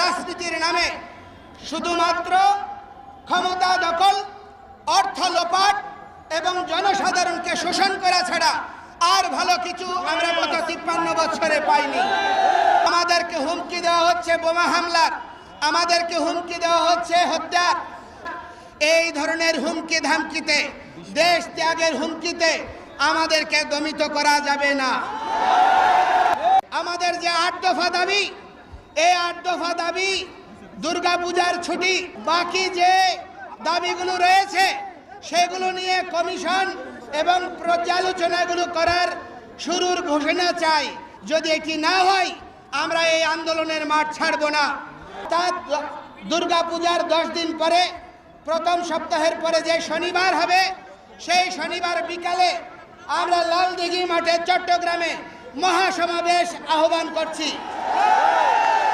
রাজনীতির নামে শুধুমাত্র ক্ষমতা দখল, অর্থ লোপাট এবং জনসাধারণকে শোষণ করা ছাড়া আর ভালো কিছু আমরা গত 53 বছরে পাইনি। আমাদেরকে হুমকি দেওয়া হচ্ছে বোমা হামলার, আমাদেরকে হুমকি দেওয়া হচ্ছে হত্যার। এই ধরনের হুমকি ধামকিতে, দেশ ত্যাগের হুমকিতে আমাদেরকে দমিত করা যাবে না। আমাদের যে 8 দফা দাবি, এই 8 দফা দাবি, দুর্গাপূজার ছুটি, বাকি যে দাবিগুলো রয়েছে সেগুলো নিয়ে কমিশন এবং পর্যালোচনাগুলো করার শুরুর ঘোষণা চাই। যদি এটি না হয় আমরা এই আন্দোলনের মাঠ ছাড়ব না। তা দুর্গাপূজার 10 দিন পরে, প্রথম সপ্তাহের পরে যে শনিবার হবে, সেই শনিবার বিকালে আমরা লালদিঘি মাঠে চট্টগ্রামে মহাসমাবেশ আহ্বান করছি।